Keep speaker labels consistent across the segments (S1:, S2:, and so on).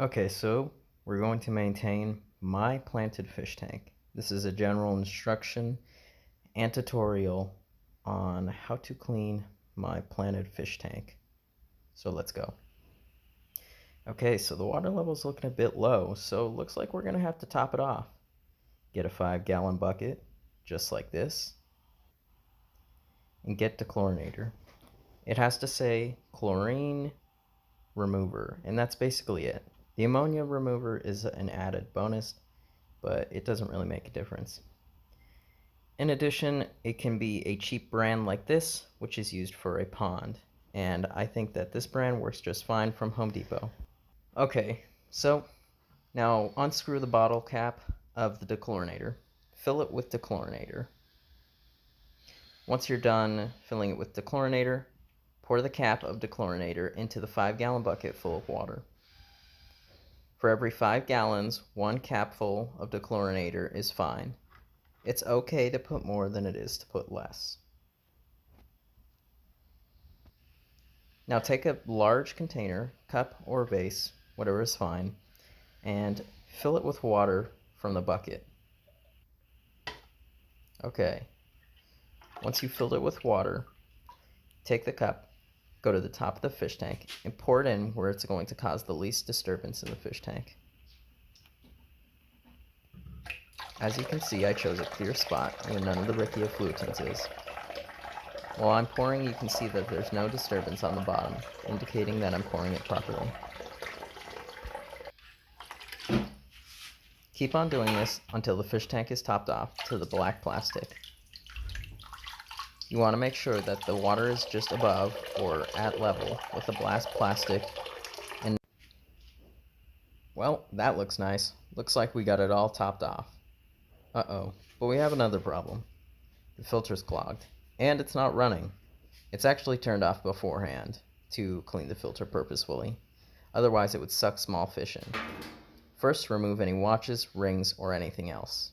S1: Okay, so we're going to maintain my planted fish tank. This is a general instruction and tutorial on how to clean my planted fish tank. So let's go. Okay, so the water level is looking a bit low, so it looks like we're going to have to top it off. Get a 5-gallon bucket, just like this, and get the chlorinator. It has to say chlorine remover, and that's basically it. The ammonia remover is an added bonus, but it doesn't really make a difference. In addition, it can be a cheap brand like this, which is used for a pond, and I think that this brand works just fine from Home Depot. Okay, so now unscrew the bottle cap of the dechlorinator. Fill it with dechlorinator. Once you're done filling it with dechlorinator, pour the cap of dechlorinator into the 5-gallon bucket full of water. For every 5 gallons, 1 capful of dechlorinator is fine. It's okay to put more than it is to put less. Now take a large container, cup or vase, whatever is fine, and fill it with water from the bucket. Okay. Once you've filled it with water, take the cup, go to the top of the fish tank, and pour it in where it's going to cause the least disturbance in the fish tank. As you can see, I chose a clear spot where none of the Riccia effluentins is. While I'm pouring, you can see that there's no disturbance on the bottom, indicating that I'm pouring it properly. Keep on doing this until the fish tank is topped off to the black plastic. You want to make sure that the water is just above or at level with the black plastic. And well, that looks nice. Looks like we got it all topped off. Uh-oh, but we have another problem. The filter's clogged, and it's not running. It's actually turned off beforehand to clean the filter purposefully. Otherwise, it would suck small fish in. First, remove any watches, rings, or anything else.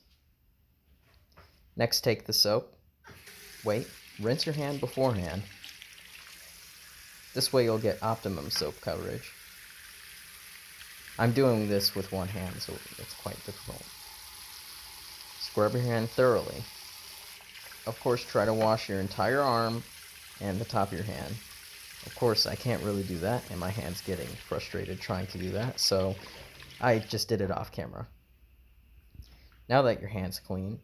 S1: Next, take the soap. Wait, rinse your hand beforehand. This way you'll get optimum soap coverage. I'm doing this with one hand, so it's quite difficult. Scrub your hand thoroughly. Of course, try to wash your entire arm and the top of your hand. Of course, I can't really do that, and my hand's getting frustrated trying to do that, so I just did it off camera. Now that your hand's clean,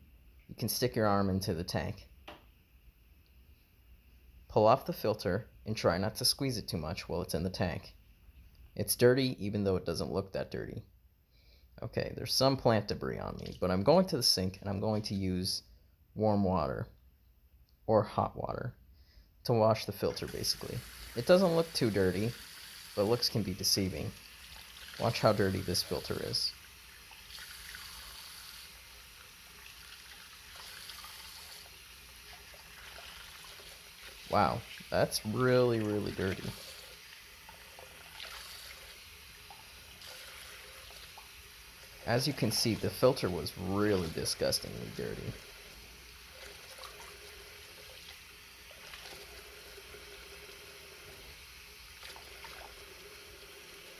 S1: you can stick your arm into the tank. Pull off the filter and try not to squeeze it too much while it's in the tank. It's dirty even though it doesn't look that dirty. Okay, there's some plant debris on me, but I'm going to the sink and I'm going to use warm water or hot water to wash the filter basically. It doesn't look too dirty, but looks can be deceiving. Watch how dirty this filter is. Wow, that's really, really dirty. As you can see, the filter was really disgustingly dirty.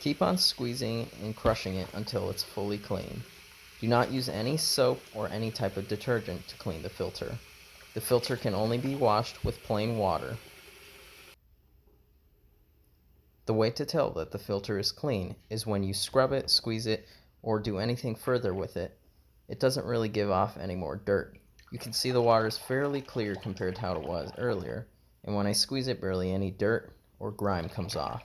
S1: Keep on squeezing and crushing it until it's fully clean. Do not use any soap or any type of detergent to clean the filter. The filter can only be washed with plain water. The way to tell that the filter is clean is when you scrub it, squeeze it, or do anything further with it. It doesn't really give off any more dirt. You can see the water is fairly clear compared to how it was earlier, and when I squeeze it, barely any dirt or grime comes off.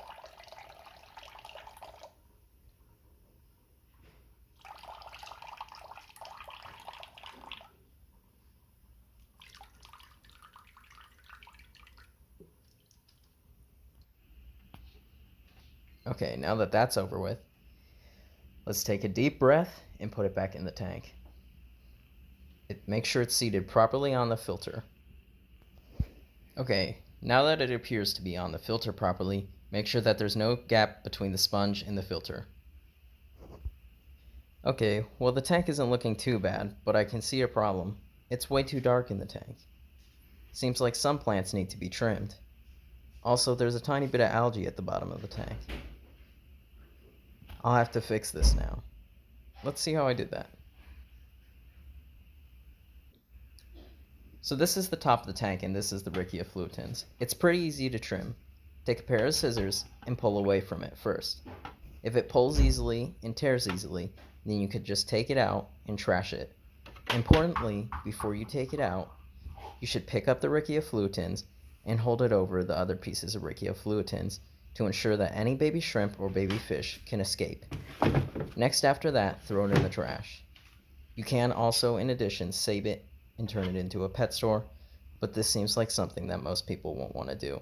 S1: Okay, now that that's over with, let's take a deep breath and put it back in the tank. Make sure it's seated properly on the filter. Okay, now that it appears to be on the filter properly, make sure that there's no gap between the sponge and the filter. Okay, well the tank isn't looking too bad, but I can see a problem. It's way too dark in the tank. Seems like some plants need to be trimmed. Also, there's a tiny bit of algae at the bottom of the tank. I'll have to fix this now. Let's see how I did that. So this is the top of the tank and this is the Riccia fluitans. It's pretty easy to trim. Take a pair of scissors and pull away from it first. If it pulls easily and tears easily, then you could just take it out and trash it. Importantly, before you take it out, you should pick up the Riccia fluitans and hold it over the other pieces of Riccia fluitans to ensure that any baby shrimp or baby fish can escape. Next, after that, throw it in the trash. You can also, in addition, save it and turn it into a pet store, but this seems like something that most people won't want to do.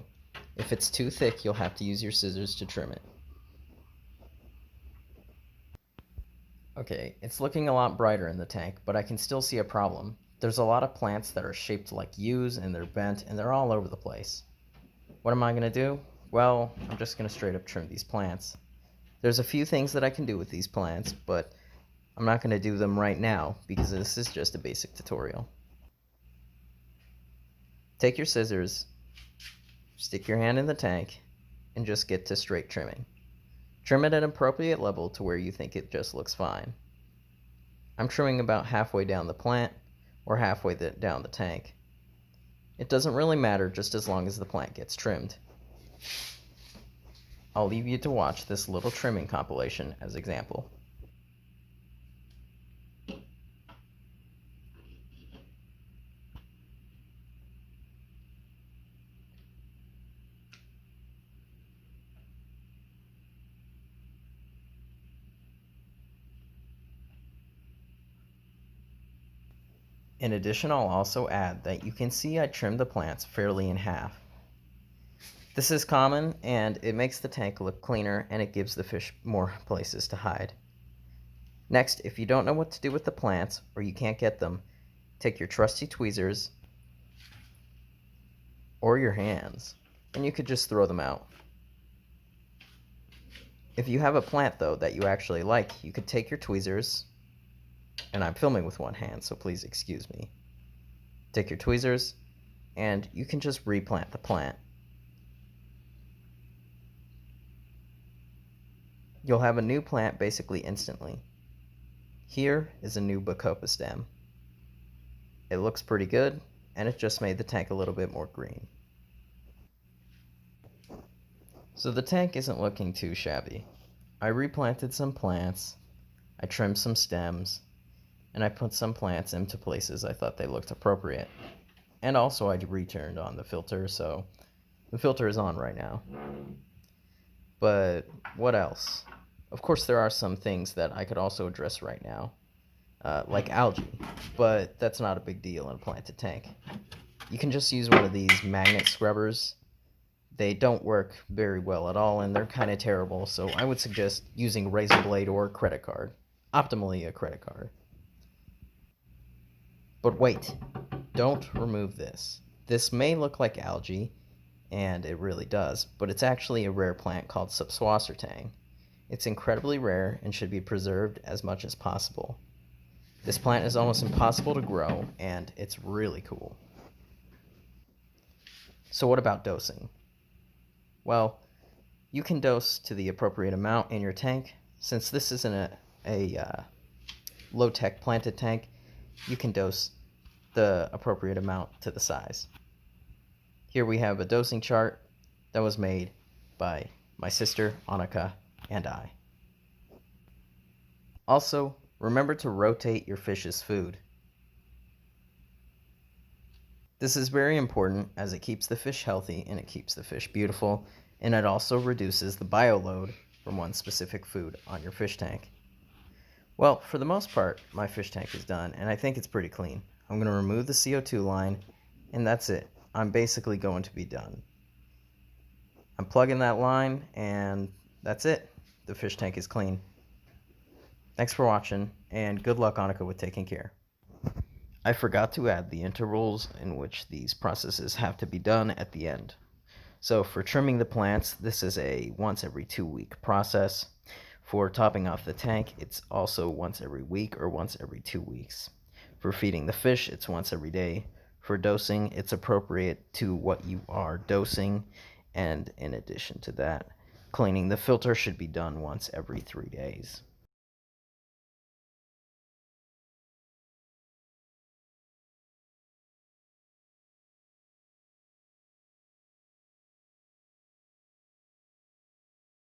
S1: If it's too thick, you'll have to use your scissors to trim it. Okay, it's looking a lot brighter in the tank, but I can still see a problem. There's a lot of plants that are shaped like U's and they're bent and they're all over the place. What am I going to do? Well, I'm just going to straight up trim these plants. There's a few things that I can do with these plants, but I'm not going to do them right now because this is just a basic tutorial. Take your scissors, stick your hand in the tank, and just get to straight trimming. Trim it at an appropriate level to where you think it just looks fine. I'm trimming about halfway down the plant or halfway down the tank. It doesn't really matter just as long as the plant gets trimmed. I'll leave you to watch this little trimming compilation as example. In addition, I'll also add that you can see I trimmed the plants fairly in half. This is common and it makes the tank look cleaner and it gives the fish more places to hide. Next, if you don't know what to do with the plants or you can't get them, take your trusty tweezers or your hands and you could just throw them out. If you have a plant though that you actually like, you could take your tweezers, and I'm filming with one hand, so please excuse me. Take your tweezers, and you can just replant the plant. You'll have a new plant basically instantly. Here is a new Bacopa stem. It looks pretty good, and it just made the tank a little bit more green. So the tank isn't looking too shabby. I replanted some plants, I trimmed some stems, and I put some plants into places I thought they looked appropriate. And also I returned on the filter, so the filter is on right now. But what else? Of course there are some things that I could also address right now, like algae, but that's not a big deal in a planted tank. You can just use one of these magnet scrubbers. They don't work very well at all and they're kind of terrible, so I would suggest using a razor blade or a credit card. Optimally a credit card. But wait, don't remove this. This may look like algae, and it really does, but it's actually a rare plant called Subswassertang. It's incredibly rare and should be preserved as much as possible. This plant is almost impossible to grow, and it's really cool. So what about dosing? Well, you can dose to the appropriate amount in your tank. Since this isn't a low-tech planted tank, you can dose the appropriate amount to the size. Here we have a dosing chart that was made by my sister, Annika, and I. Also, remember to rotate your fish's food. This is very important as it keeps the fish healthy and it keeps the fish beautiful, and it also reduces the bioload from one specific food on your fish tank. Well, for the most part, my fish tank is done, and I think it's pretty clean. I'm going to remove the CO2 line, and that's it. I'm basically going to be done. I'm plugging that line, and that's it. The fish tank is clean. Thanks for watching, and good luck, Annika, with taking care. I forgot to add the intervals in which these processes have to be done at the end. So for trimming the plants, this is a once every 2-week process. For topping off the tank, it's also once every week or once every 2 weeks. For feeding the fish, it's once every day. For dosing, it's appropriate to what you are dosing, and in addition to that, cleaning. The filter should be done once every 3 days.